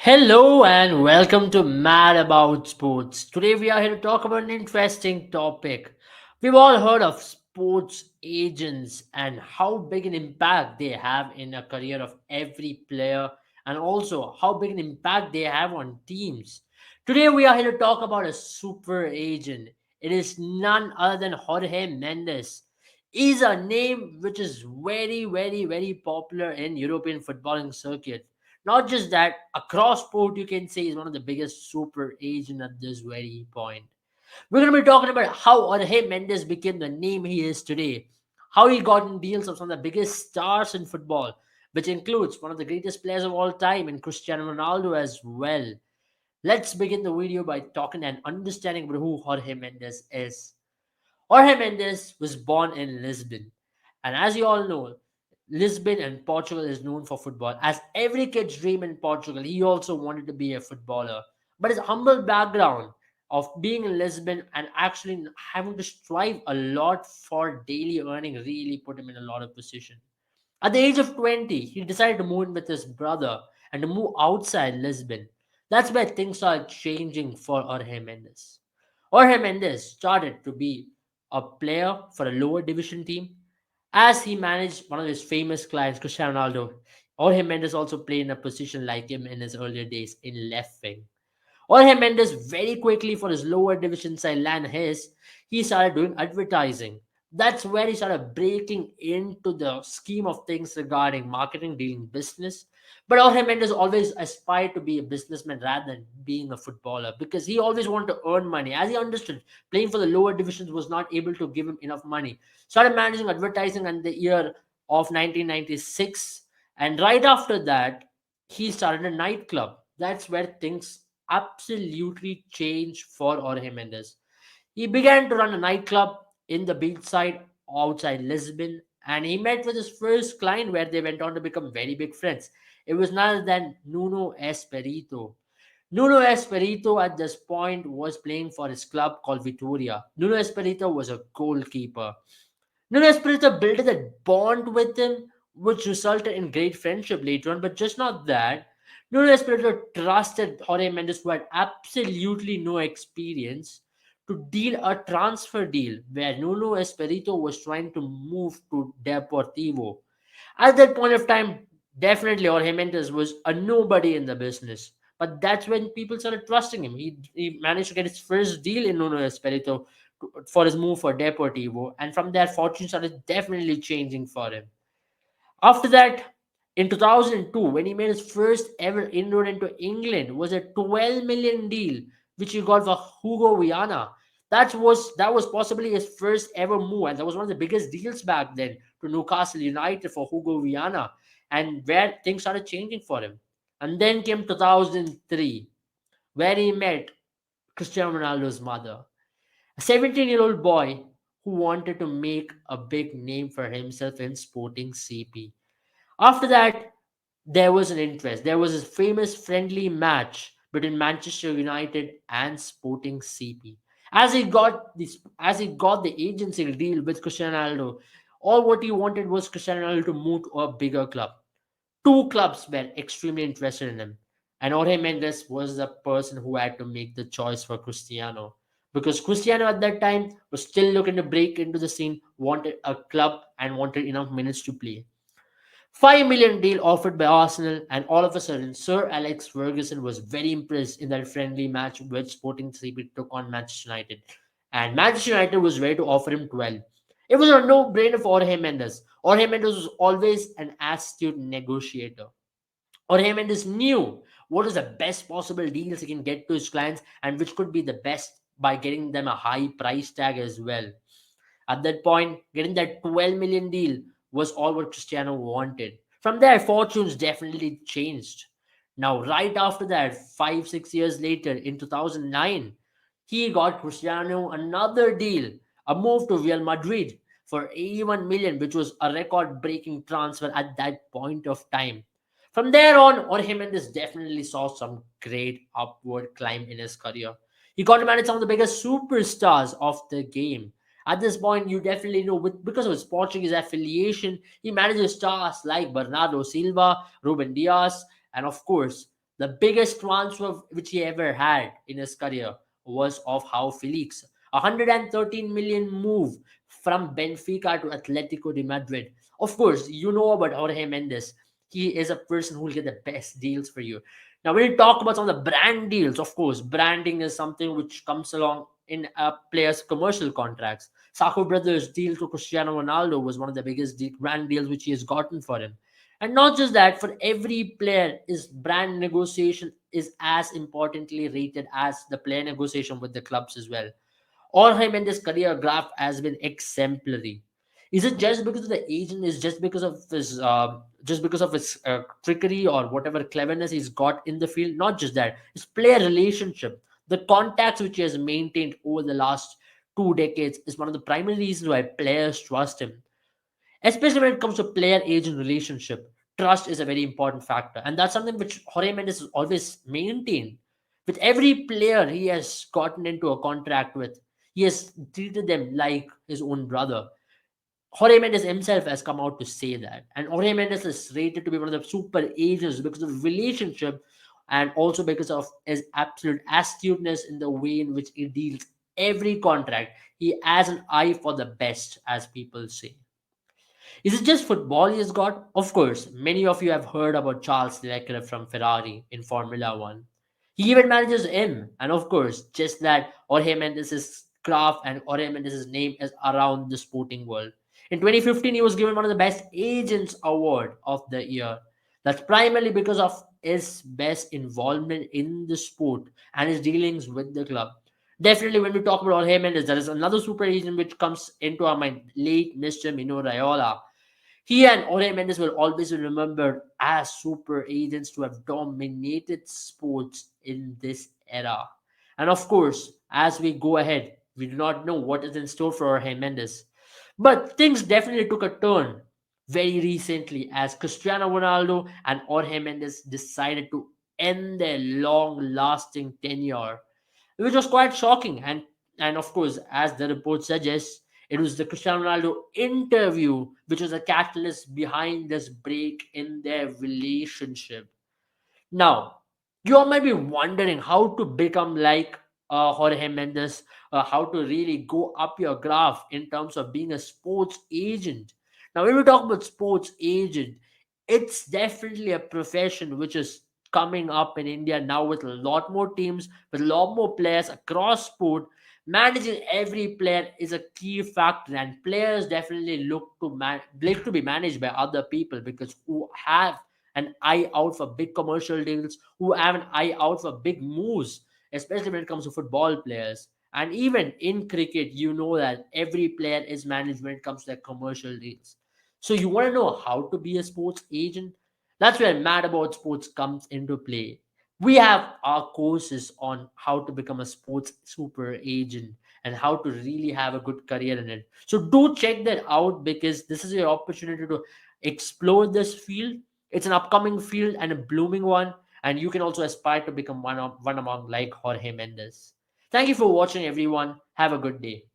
Hello and welcome to Mad About Sports. Today we are here to talk about an interesting topic. We've all heard of sports agents and how big an impact they have in a career of every player and also how big an impact they have on teams. Today we are here to talk about a super agent. It is none other than Jorge Mendes. He's a name which is very popular in European footballing circuit. Not just that, across sport, you can say he's one of the biggest super agent at this very point. We're going to be talking about how Jorge Mendes became the name he is today, how he got in deals of some of the biggest stars in football, which includes one of the greatest players of all time in Cristiano Ronaldo as well. Let's begin the video by talking and understanding about who Jorge Mendes is. Jorge Mendes was born in Lisbon. And as you all know, Lisbon and Portugal is known for football. As every kid's dream in Portugal, he also wanted to be a footballer. But his humble background of being in Lisbon and actually having to strive a lot for daily earning really put him in a lot of position. At the age of 20, he decided to move in with his brother and to move outside Lisbon. That's where things started changing for Jorge Mendes. Jorge Mendes started to be a player for a lower division team as he managed one of his famous clients, Cristiano Ronaldo. Jorge Mendes also played in a position like him in his earlier days in left wing. Jorge Mendes very quickly for his lower division side land his, he started doing advertising. That's where he started breaking into the scheme of things regarding marketing, dealing business. But Jorge Mendes always aspired to be a businessman rather than being a footballer because he always wanted to earn money. As he understood, playing for the lower divisions was not able to give him enough money. Started managing advertising in the year of 1996. And right after that, he started a nightclub. That's where things absolutely changed for Jorge Mendes. He began to run a nightclub in the beachside outside Lisbon, and he met with his first client where they went on to become very big friends. It was none other than Nuno Espirito. Nuno Espirito at this point was playing for his club called Vitoria. Nuno Espirito was a goalkeeper. Nuno Espirito built a bond with him, which resulted in great friendship later on. But just not that, Nuno Espirito trusted Jorge Mendes, who had absolutely no experience, to deal a transfer deal where Nuno Espirito was trying to move to Deportivo. At that point of time, definitely Jorge Mendes was a nobody in the business. But that's when people started trusting him. He managed to get his first deal in Nuno Espirito for his move for Deportivo, and from there, fortune started definitely changing for him. After that, in 2002, when he made his first ever inroad into England, was a 12 million deal which he got for Hugo Viana. That was possibly his first ever move, and that was one of the biggest deals back then to Newcastle United for Hugo Viana, and where things started changing for him. And then came 2003, where he met Cristiano Ronaldo's mother, a 17-year-old boy who wanted to make a big name for himself in sporting CP. After that, there was an interest. There was a famous friendly match between Manchester United and Sporting CP. As he got the agency deal with Cristiano Ronaldo, all what he wanted was Cristiano Ronaldo to move to a bigger club. Two clubs were extremely interested in him, and Jorge Mendes was the person who had to make the choice for Cristiano. Because Cristiano at that time was still looking to break into the scene, wanted a club, and wanted enough minutes to play. 5 million deal offered by Arsenal, and all of a sudden, Sir Alex Ferguson was very impressed in that friendly match which Sporting CP took on Manchester United. And Manchester United was ready to offer him 12. It was a no brainer for Jorge Mendes. Jorge Mendes was always an astute negotiator. Jorge Mendes knew what was the best possible deals he can get to his clients and which could be the best by getting them a high price tag as well. At that point, getting that 12 million deal was all what Cristiano wanted. From there, fortunes definitely changed. Now, right after that, 5, 6 years later, in 2009, he got Cristiano another deal, a move to Real Madrid for 81 million, which was a record breaking transfer at that point of time. From there on, Jorge Mendes definitely saw some great upward climb in his career. He got to manage some of the biggest superstars of the game. At this point, you definitely know because of his Portuguese affiliation, he manages stars like Bernardo Silva, Ruben Diaz, and of course, The biggest transfer which he ever had in his career was of how Felix. 113 million move from Benfica to Atletico de Madrid. Of course, you know about Jorge Mendes. He is a person who will get the best deals for you. Now, when you talk about some of the brand deals, of course, branding is something which comes along in a player's commercial contracts. Sacco Brothers' deal to Cristiano Ronaldo was one of the biggest brand deals which he has gotten for him. And not just that, for every player, his brand negotiation is as importantly rated as the player negotiation with the clubs as well. Jorge Mendes' career graph has been exemplary. Is it just because of the agent? Is just because of his trickery or whatever cleverness he's got in the field? Not just that, his player relationship, the contacts which he has maintained over the last 2 decades is one of the primary reasons why players trust him. Especially when it comes to player agent relationship, trust is a very important factor, and that's something which Jorge Mendes has always maintained. With every player he has gotten into a contract with, he has treated them like his own brother. Jorge Mendes himself has come out to say that, and Jorge Mendes is rated to be one of the super agents because of the relationship and also because of his absolute astuteness in the way in which he deals every contract. He has an eye for the best, as people say. Is it just football he has got? Of course, many of you have heard about Charles Leclerc from Ferrari in Formula One. He even manages him, and of course, just that Jorge Mendes' craft and Jorge Mendes' name is around the sporting world. In 2015, he was given one of the Best Agents Award of the year. That's primarily because of his best involvement in the sport and his dealings with the club. Definitely, when we talk about Jorge Mendes, there is another super agent which comes into our mind, late Mr. Mino Raiola. He and Jorge Mendes will always be remembered as super agents to have dominated sports in this era. And of course, as we go ahead, we do not know what is in store for Jorge Mendes. But things definitely took a turn very recently as Cristiano Ronaldo and Jorge Mendes decided to end their long lasting tenure, which was quite shocking. And of course, as the report suggests, it was the Cristiano Ronaldo interview which was a catalyst behind this break in their relationship. Now, you all might be wondering how to become like Jorge Mendes, how to really go up your graph in terms of being a sports agent. Now, when we talk about sports agent, it's definitely a profession which is coming up in India now with a lot more teams, with a lot more players across sport. Managing every player is a key factor, and players definitely look to be managed by other people because who have an eye out for big commercial deals, who have an eye out for big moves, especially when it comes to football players. And even in cricket, you know that every player is managed when it comes to their commercial deals. So you want to know how to be a sports agent? That's where Mad About Sports comes into play. We have our courses on how to become a sports super agent and how to really have a good career in it. So do check that out because this is your opportunity to explore this field. It's an upcoming field and a blooming one, and you can also aspire to become one among like Jorge Mendes. Thank you for watching, everyone. Have a good day.